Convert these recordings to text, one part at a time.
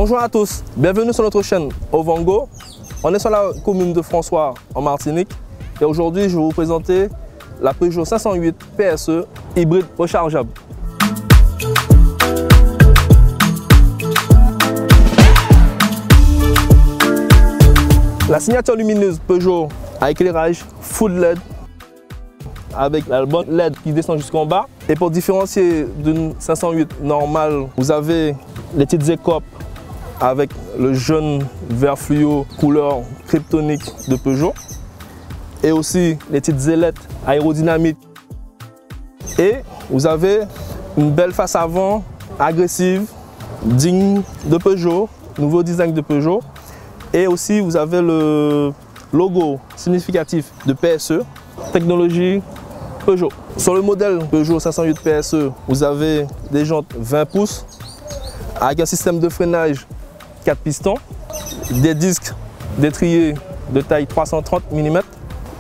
Bonjour à tous, bienvenue sur notre chaîne Ovango. On est sur la commune de François en Martinique et aujourd'hui je vais vous présenter la Peugeot 508 PSE hybride rechargeable. La signature lumineuse Peugeot à éclairage full LED avec la bonne LED qui descend jusqu'en bas. Et pour différencier d'une 508 normale, vous avez les petites écopes avec le jaune vert fluo couleur kryptonique de Peugeot et aussi les petites ailettes aérodynamiques. Et vous avez une belle face avant agressive, digne de Peugeot, nouveau design de Peugeot. Et aussi vous avez le logo significatif de PSE, technologie Peugeot. Sur le modèle Peugeot 508 PSE, vous avez des jantes 20 pouces avec un système de freinage 4 pistons, des disques d'étrier de taille 330 mm.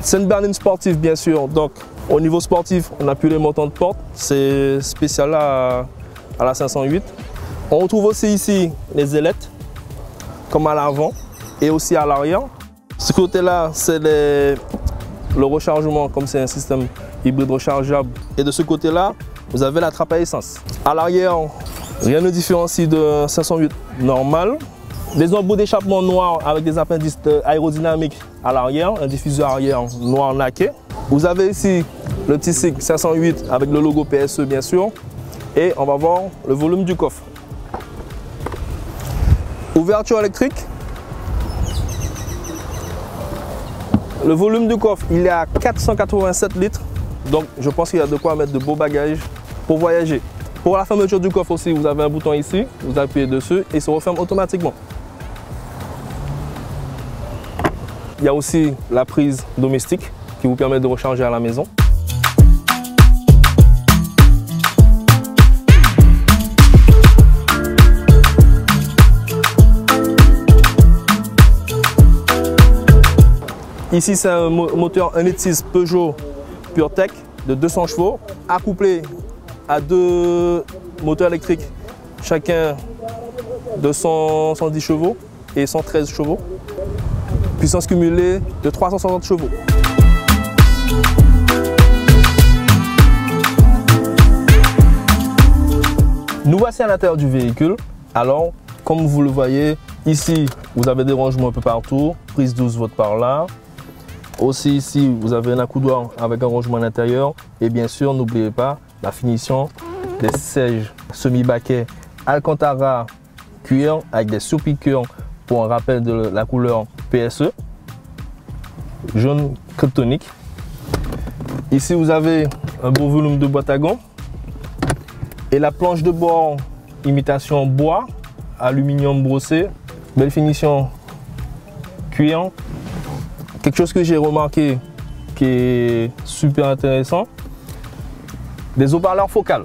C'est une berline sportive bien sûr, donc au niveau sportif, on n'a plus les montants de porte, c'est spécial là à la 508. On retrouve aussi ici les ailettes, comme à l'avant et aussi à l'arrière. Ce côté-là, c'est le rechargement, comme c'est un système hybride rechargeable. Et de ce côté-là, vous avez la trappe à essence. À l'arrière, rien ne différencie de 508 normal. Des embouts d'échappement noirs avec des appendices aérodynamiques à l'arrière, un diffuseur arrière noir naqué. Vous avez ici le petit cycle 508 avec le logo PSE bien sûr. Et on va voir le volume du coffre. Ouverture électrique. Le volume du coffre, il est à 487 litres. Donc je pense qu'il y a de quoi mettre de beaux bagages pour voyager. Pour la fermeture du coffre aussi, vous avez un bouton ici, vous appuyez dessus et il se referme automatiquement. Il y a aussi la prise domestique qui vous permet de recharger à la maison. Ici, c'est un moteur 1,6 litre Peugeot PureTech de 200 chevaux, accouplé à deux moteurs électriques, chacun de 110 chevaux et 113 chevaux. Puissance cumulée de 360 chevaux. Nous voici à l'intérieur du véhicule. Alors, comme vous le voyez, ici, vous avez des rangements un peu partout, prise 12 volts par là. Aussi ici, vous avez un accoudoir avec un rangement à l'intérieur. Et bien sûr, n'oubliez pas la finition des sièges semi-baquets Alcantara cuir avec des surpiqûres pour un rappel de la couleur PSE, jaune kryptonique. Ici, vous avez un beau volume de boîte à gants et la planche de bord imitation bois, aluminium brossé, belle finition cuir. Quelque chose que j'ai remarqué qui est super intéressant, des haut-parleurs focales.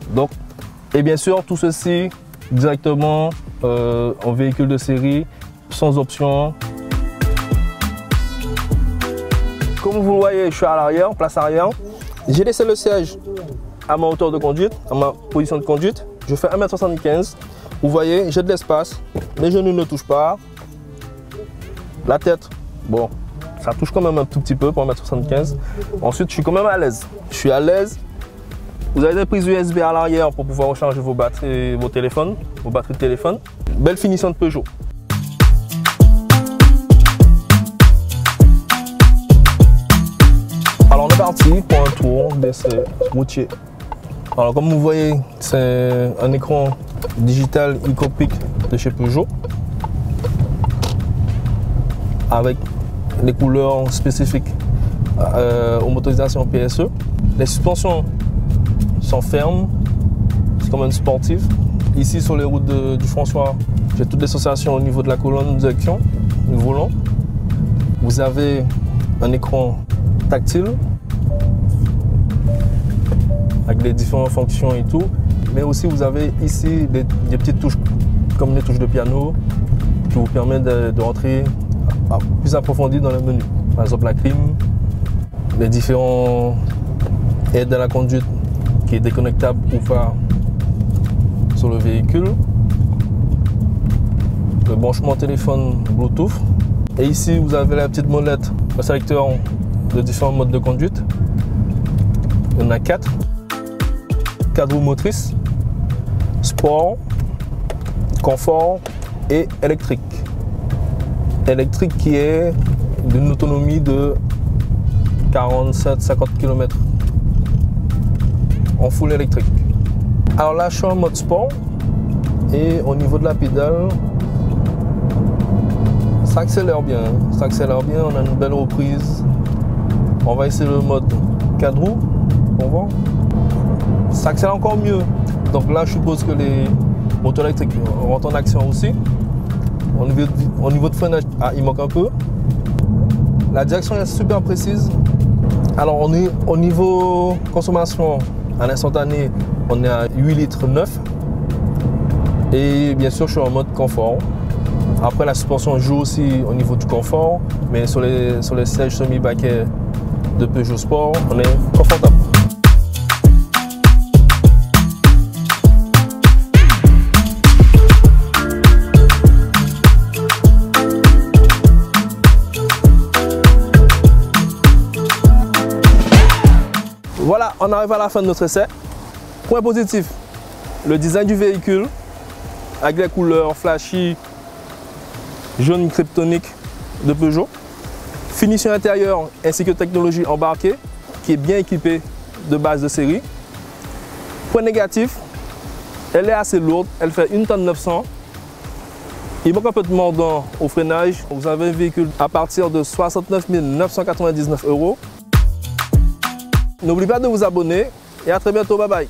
Donc, et bien sûr, tout ceci directement en véhicule de série, sans option. Comme vous le voyez, je suis à l'arrière, place arrière. J'ai laissé le siège à ma hauteur de conduite, à ma position de conduite. Je fais 1,75 m. Vous voyez, j'ai de l'espace. Mes genoux ne touchent pas. La tête, bon, ça touche quand même un tout petit peu pour 1,75 m. Ensuite, je suis quand même à l'aise. Je suis à l'aise. Vous avez des prises USB à l'arrière pour pouvoir recharger vos batteries, vos téléphones, vos batteries de téléphone. Belle finition de Peugeot. Alors on est parti pour un tour d'essai routier. Alors comme vous voyez, c'est un écran digital e-cockpit de chez Peugeot avec les couleurs spécifiques aux motorisations PSE. Les suspensions sont fermes, c'est comme une sportive. Ici sur les routes du François, j'ai toutes les sensations au niveau de la colonne de direction, du volant. Vous avez un écran tactile avec les différentes fonctions et tout, mais aussi vous avez ici des petites touches comme les touches de piano qui vous permettent de rentrer plus approfondi dans le menu. Par exemple la clim, les différents aides à la conduite qui est déconnectable ou pas sur le véhicule. le branchement téléphone Bluetooth. Et ici, vous avez la petite molette, le sélecteur de différents modes de conduite. Il y en a 4. 4 roues motrices, sport, confort et électrique. Électrique qui est d'une autonomie de 47-50 km en full électrique. Alors là, je suis en mode sport et au niveau de la pédale, ça accélère bien. Ça accélère bien, on a une belle reprise. On va essayer le mode 4 roues, on voit. Ça accélère encore mieux. Donc là, je suppose que les moteurs électriques rentrent en action aussi. Au niveau de freinage, il manque un peu. La direction est super précise. Alors on est au niveau consommation à l'instantané, on est à 8 litres 9. Et bien sûr, je suis en mode confort. Après, la suspension joue aussi au niveau du confort, mais sur les sièges semi-baquets de Peugeot Sport, on est confortable. Voilà, on arrive à la fin de notre essai. Point positif, le design du véhicule avec les couleurs flashy, jaune kryptonique de Peugeot. Finition intérieure ainsi que technologie embarquée qui est bien équipée de base de série. Point négatif, elle est assez lourde, elle fait 1 tonne 900. Il manque un peu de mordant au freinage. Vous avez un véhicule à partir de 69 999 €. N'oubliez pas de vous abonner et à très bientôt, bye bye.